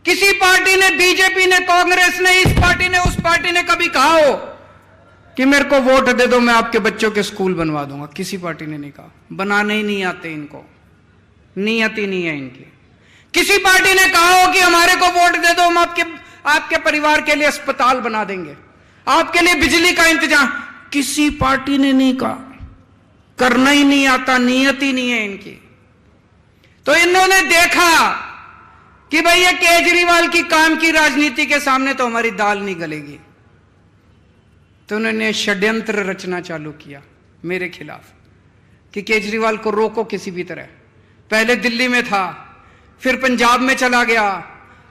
किसी पार्टी ने, बीजेपी ने, कांग्रेस ने, इस पार्टी ने, उस पार्टी ने कभी कहा हो कि मेरे को वोट दे दो, मैं आपके बच्चों के स्कूल बनवा दूंगा? किसी पार्टी ने नहीं कहा। बनाने ही नहीं आते इनको, नियत ही नहीं है इनकी। किसी पार्टी ने कहा हो कि हमारे को वोट दे दो, हम आपके परिवार के लिए अस्पताल बना देंगे, आपके लिए बिजली का इंतजाम? किसी पार्टी ने नहीं कहा। करना ही नहीं आता, नियत ही नहीं है इनकी। तो इन्होंने देखा कि भाई ये केजरीवाल की काम की राजनीति के सामने तो हमारी दाल नहीं गलेगी, तो उन्होंने षड्यंत्र रचना चालू किया मेरे खिलाफ कि केजरीवाल को रोको किसी भी तरह। पहले दिल्ली में था, फिर पंजाब में चला गया,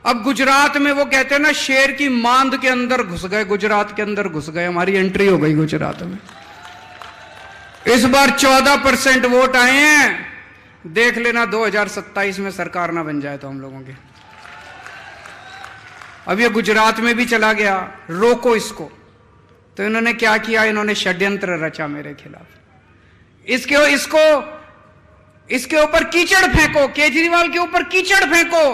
अब गुजरात में वो कहते हैं ना, शेर की मांद के अंदर घुस गए, गुजरात के अंदर घुस गए। हमारी एंट्री हो गई गुजरात में। इस बार 14% वोट आए हैं। देख लेना 2027 में सरकार ना बन जाए तो हम लोगों की। अब ये गुजरात में भी चला गया, रोको इसको। तो इन्होंने क्या किया? इन्होंने षड्यंत्र रचा मेरे खिलाफ। इसके ऊपर कीचड़ फेंको, केजरीवाल के ऊपर कीचड़ फेंको,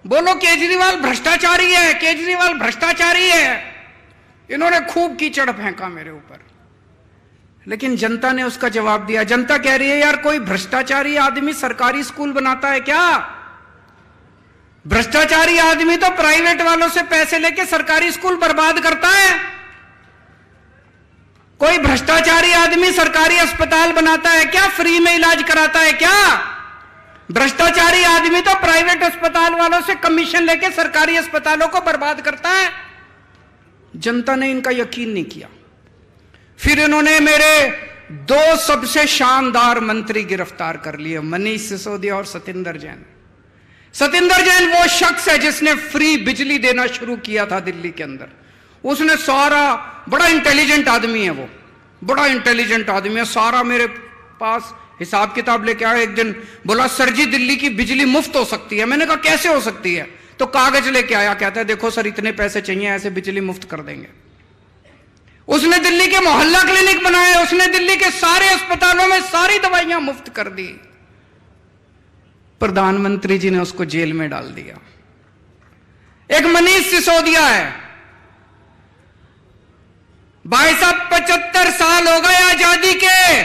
बोलो केजरीवाल भ्रष्टाचारी है, केजरीवाल भ्रष्टाचारी है। इन्होंने खूब कीचड़ फेंका मेरे ऊपर, लेकिन जनता ने उसका जवाब दिया। जनता कह रही है यार, कोई भ्रष्टाचारी आदमी सरकारी स्कूल बनाता है क्या? भ्रष्टाचारी आदमी तो प्राइवेट वालों से पैसे लेके सरकारी स्कूल बर्बाद करता है। कोई भ्रष्टाचारी आदमी सरकारी अस्पताल बनाता है क्या? फ्री में इलाज कराता है क्या? भ्रष्टाचारी आदमी तो प्राइवेट अस्पताल वालों से कमीशन लेके सरकारी अस्पतालों को बर्बाद करता है। जनता ने इनका यकीन नहीं किया। फिर इन्होंने मेरे 2 सबसे शानदार मंत्री गिरफ्तार कर लिए, मनीष सिसोदिया और सतिंदर जैन। सतिंदर जैन वो शख्स है जिसने फ्री बिजली देना शुरू किया था दिल्ली के अंदर। उसने सारा, बड़ा इंटेलिजेंट आदमी है वो, बड़ा इंटेलिजेंट आदमी है, सारा मेरे पास हिसाब किताब लेके आया। एक दिन बोला, सर जी दिल्ली की बिजली मुफ्त हो सकती है। मैंने कहा कैसे हो सकती है? तो कागज लेके आया, कहता है देखो सर इतने पैसे चाहिए, ऐसे बिजली मुफ्त कर देंगे। उसने दिल्ली के मोहल्ला क्लिनिक बनाए, उसने दिल्ली के सारे अस्पतालों में सारी दवाइयां मुफ्त कर दी। प्रधानमंत्री जी ने उसको जेल में डाल दिया। एक मनीष सिसोदिया है, भाई साहब 75 साल हो गए आजादी के,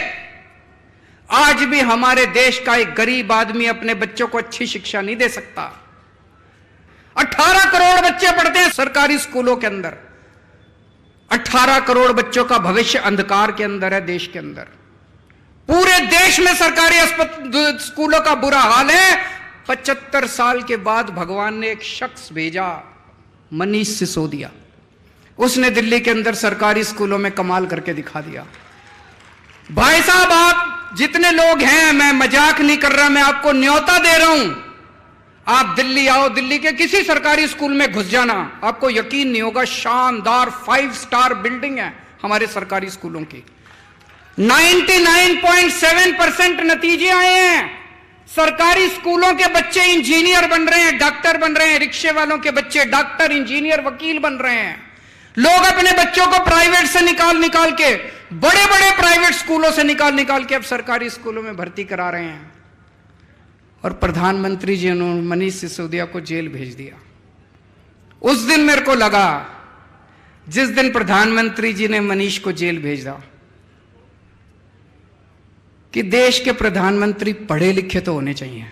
आज भी हमारे देश का एक गरीब आदमी अपने बच्चों को अच्छी शिक्षा नहीं दे सकता। 18 करोड़ बच्चे पढ़ते हैं सरकारी स्कूलों के अंदर। 18 करोड़ बच्चों का भविष्य अंधकार के अंदर है देश के अंदर। पूरे देश में सरकारी स्कूलों का बुरा हाल है। 75 साल के बाद भगवान ने एक शख्स भेजा, मनीष सिसोदिया। उसने दिल्ली के अंदर सरकारी स्कूलों में कमाल करके दिखा दिया। भाई साहब आप जितने लोग हैं, मैं मजाक नहीं कर रहा, मैं आपको न्योता दे रहा हूं, आप दिल्ली आओ, दिल्ली के किसी सरकारी स्कूल में घुस जाना, आपको यकीन नहीं होगा, शानदार 5 स्टार बिल्डिंग है हमारे सरकारी स्कूलों की। 99.7% नतीजे आए हैं। सरकारी स्कूलों के बच्चे इंजीनियर बन रहे हैं, डॉक्टर बन रहे हैं, रिक्शे वालों के बच्चे डॉक्टर, इंजीनियर, वकील बन रहे हैं। लोग अपने बच्चों को प्राइवेट से निकाल के, बड़े बड़े प्राइवेट स्कूलों से निकाल के अब सरकारी स्कूलों में भर्ती करा रहे हैं। और प्रधानमंत्री जी ने मनीष सिसोदिया को जेल भेज दिया। उस दिन मेरे को लगा, जिस दिन प्रधानमंत्री जी ने मनीष को जेल भेजा, कि देश के प्रधानमंत्री पढ़े लिखे तो होने चाहिए।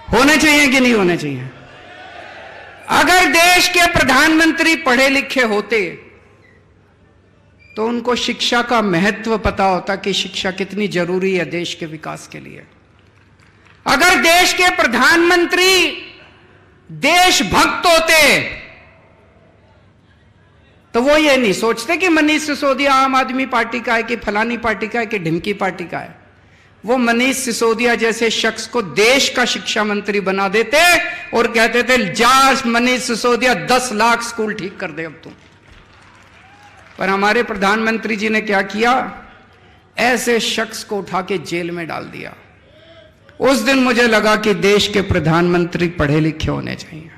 होने चाहिए कि नहीं होने चाहिए? अगर देश के प्रधानमंत्री पढ़े लिखे होते तो उनको शिक्षा का महत्व पता होता कि शिक्षा कितनी जरूरी है देश के विकास के लिए। अगर देश के प्रधानमंत्री देशभक्त होते तो वो ये नहीं सोचते कि मनीष सिसोदिया आम आदमी पार्टी का है कि फलानी पार्टी का है कि ढिमकी पार्टी का है। वो मनीष सिसोदिया जैसे शख्स को देश का शिक्षा मंत्री बना देते और कहते थे, जा मनीष सिसोदिया 10 लाख स्कूल ठीक कर दे अब तुम। पर हमारे प्रधानमंत्री जी ने क्या किया? ऐसे शख्स को उठा के जेल में डाल दिया। उस दिन मुझे लगा कि देश के प्रधानमंत्री पढ़े लिखे होने चाहिए।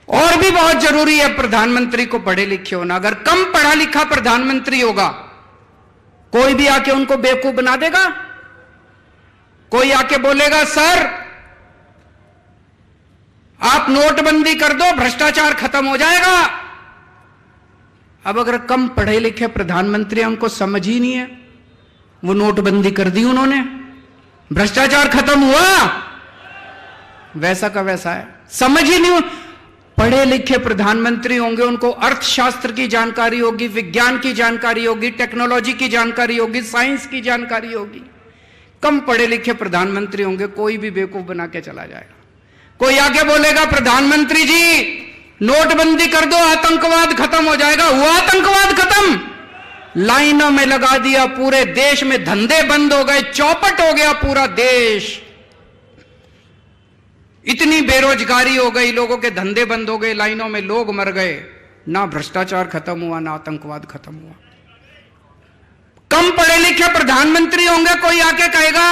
और भी बहुत जरूरी है प्रधानमंत्री को पढ़े लिखे होना। अगर कम पढ़ा लिखा प्रधानमंत्री होगा, कोई भी आके उनको बेवकूफ बना देगा? कोई आके बोलेगा सर आप नोटबंदी कर दो, भ्रष्टाचार खत्म हो जाएगा? अब अगर कम पढ़े लिखे प्रधानमंत्री हैं, उनको समझ ही नहीं है, वो नोटबंदी कर दी उन्होंने, भ्रष्टाचार खत्म हुआ? वैसा का वैसा है, समझ ही नहीं। पढ़े लिखे प्रधानमंत्री होंगे, उनको अर्थशास्त्र की जानकारी होगी, विज्ञान की जानकारी होगी, टेक्नोलॉजी की जानकारी होगी, साइंस की जानकारी होगी। कम पढ़े लिखे प्रधानमंत्री होंगे, कोई भी बेवकूफ बना के चला जाएगा। कोई आके बोलेगा प्रधानमंत्री जी नोटबंदी कर दो, आतंकवाद खत्म हो जाएगा। हुआ आतंकवाद खत्म? लाइनों में लगा दिया, पूरे देश में धंधे बंद हो गए, चौपट हो गया पूरा देश। इतनी बेरोजगारी हो गई, लोगों के धंधे बंद हो गए, लाइनों में लोग मर गए। ना भ्रष्टाचार खत्म हुआ, ना आतंकवाद खत्म हुआ। कम पढ़े लिखे प्रधानमंत्री होंगे, कोई आके कहेगा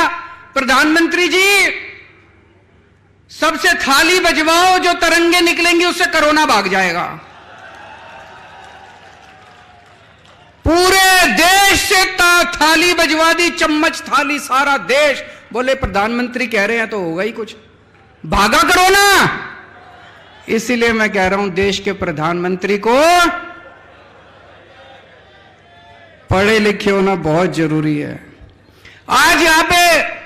प्रधानमंत्री जी सबसे थाली बजवाओ, जो तरंगे निकलेंगी उससे कोरोना भाग जाएगा। पूरे देश से थाली बजवा दी, चम्मच थाली, सारा देश। बोले प्रधानमंत्री कह रहे हैं तो होगा ही कुछ, भागा कोरोना। इसीलिए मैं कह रहा हूं देश के प्रधानमंत्री को पढ़े लिखे होना बहुत जरूरी है। आज यहां पे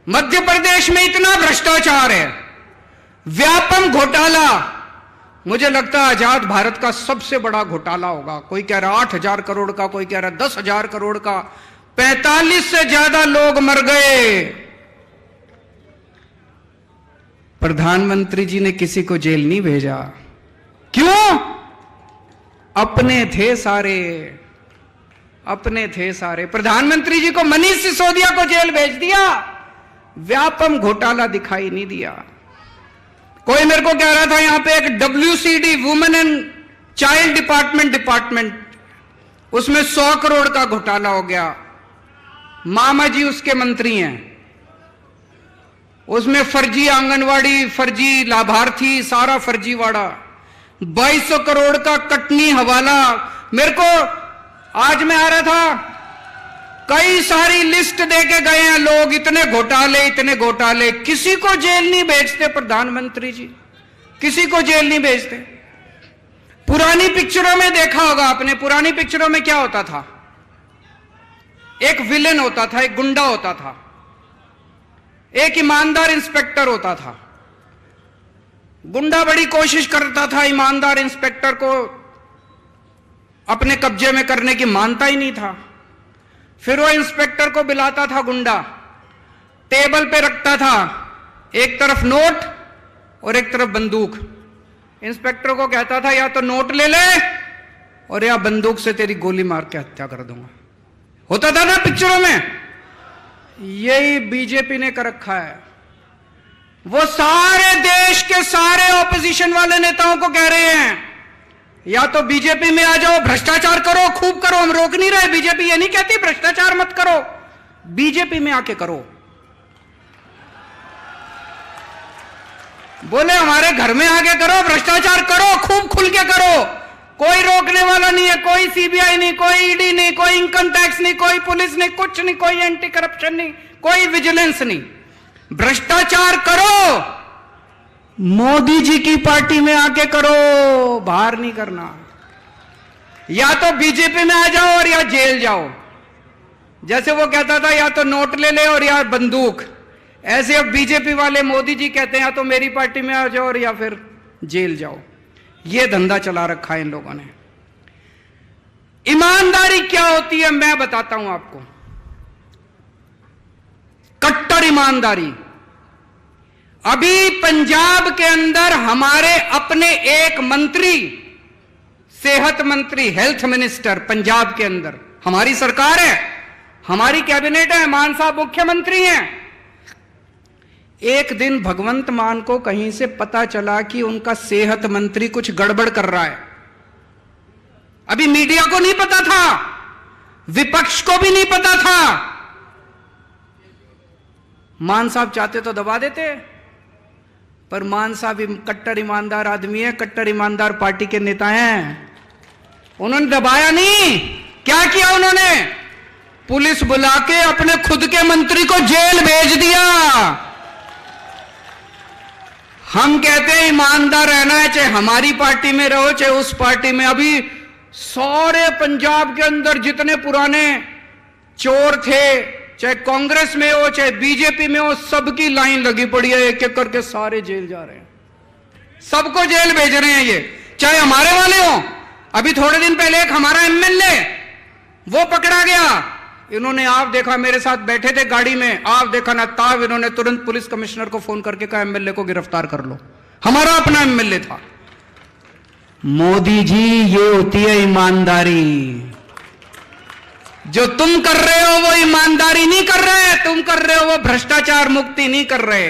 मध्य प्रदेश में इतना भ्रष्टाचार है, व्यापम घोटाला, मुझे लगता है आजाद भारत का सबसे बड़ा घोटाला होगा। कोई कह रहा 8,000 करोड़ का, कोई कह रहा 10,000 करोड़ का। 45 से ज्यादा लोग मर गए। प्रधानमंत्री जी ने किसी को जेल नहीं भेजा। क्यों? अपने थे सारे, अपने थे सारे। प्रधानमंत्री जी को मनीष सिसोदिया को जेल भेज दिया, व्यापम घोटाला दिखाई नहीं दिया। कोई मेरे को कह रहा था यहां पे एक WCD women and child department, उसमें 100 करोड़ का घोटाला हो गया। मामा जी उसके मंत्री हैं, उसमें फर्जी आंगनवाड़ी, फर्जी लाभार्थी, सारा फर्जीवाड़ा। 2200 करोड़ का कटनी हवाला। मेरे को आज मैं आ रहा था, कई सारी लिस्ट देके गए हैं लोग, इतने घोटाले, इतने घोटाले। किसी को जेल नहीं भेजते प्रधानमंत्री जी, किसी को जेल नहीं भेजते। पुरानी पिक्चरों में देखा होगा आपने, पुरानी पिक्चरों में क्या होता था? एक विलेन होता था, एक गुंडा होता था, एक ईमानदार इंस्पेक्टर होता था। गुंडा बड़ी कोशिश करता था ईमानदार इंस्पेक्टर को अपने कब्जे में करने की, मानता ही नहीं था। फिर वो इंस्पेक्टर को बुलाता था गुंडा, टेबल पे रखता था एक तरफ नोट और एक तरफ बंदूक। इंस्पेक्टर को कहता था या तो नोट ले ले और या बंदूक से तेरी गोली मार के हत्या कर दूंगा। होता था ना पिक्चरों में। यही बीजेपी ने कर रखा है। वो सारे देश के सारे ऑपोजिशन वाले नेताओं को कह रहे हैं या तो बीजेपी में आ जाओ, भ्रष्टाचार करो, खूब करो। हम रोक नहीं रहे, बीजेपी ये नहीं कहती भ्रष्टाचार मत करो, बीजेपी में आके करो। बोले हमारे घर में आके करो, भ्रष्टाचार करो, खूब खुल के करो, कोई रोकने वाला नहीं है। कोई सीबीआई नहीं, कोई ईडी नहीं, कोई इनकम टैक्स नहीं, कोई पुलिस नहीं, कुछ नहीं, कोई एंटी करप्शन नहीं, कोई विजिलेंस नहीं। भ्रष्टाचार करो, मोदी जी की पार्टी में आके करो, बाहर नहीं करना। या तो बीजेपी में आ जाओ और या जेल जाओ। जैसे वो कहता था या तो नोट ले ले और या बंदूक, ऐसे अब बीजेपी वाले मोदी जी कहते हैं या तो मेरी पार्टी में आ जाओ और या फिर जेल जाओ। ये धंधा चला रखा है इन लोगों ने। ईमानदारी क्या होती है मैं बताता हूं आपको। कट्टर ईमानदारी। अभी पंजाब के अंदर हमारे अपने एक मंत्री, सेहत मंत्री, हेल्थ मिनिस्टर पंजाब के अंदर, हमारी सरकार है, हमारी कैबिनेट है, मान साहब मुख्यमंत्री हैं। एक दिन भगवंत मान को कहीं से पता चला कि उनका सेहत मंत्री कुछ गड़बड़ कर रहा है। अभी मीडिया को नहीं पता था, विपक्ष को भी नहीं पता था। मान साहब चाहते तो दबा देते, पर मान साहब कट्टर ईमानदार आदमी है, कट्टर ईमानदार पार्टी के नेता हैं। उन्होंने दबाया नहीं। क्या किया उन्होंने? पुलिस बुला के अपने खुद के मंत्री को जेल भेज दिया। हम कहते हैं ईमानदार रहना है, चाहे हमारी पार्टी में रहो चाहे उस पार्टी में। अभी सारे पंजाब के अंदर जितने पुराने चोर थे, चाहे कांग्रेस में हो चाहे बीजेपी में हो, सबकी लाइन लगी पड़ी है, एक एक करके सारे जेल जा रहे हैं, सबको जेल भेज रहे हैं ये, चाहे हमारे वाले हो। अभी थोड़े दिन पहले एक हमारा एमएलए वो पकड़ा गया, इन्होंने आप देखा, मेरे साथ बैठे थे गाड़ी में, आप देखा ना ताब, इन्होंने तुरंत पुलिस कमिश्नर को फोन करके कहा एमएलए को गिरफ्तार कर लो, हमारा अपना एमएलए था। मोदी जी, ये होती है ईमानदारी। जो तुम कर रहे हो वो ईमानदारी नहीं कर रहे, तुम कर रहे हो वो भ्रष्टाचार मुक्ति नहीं कर रहे।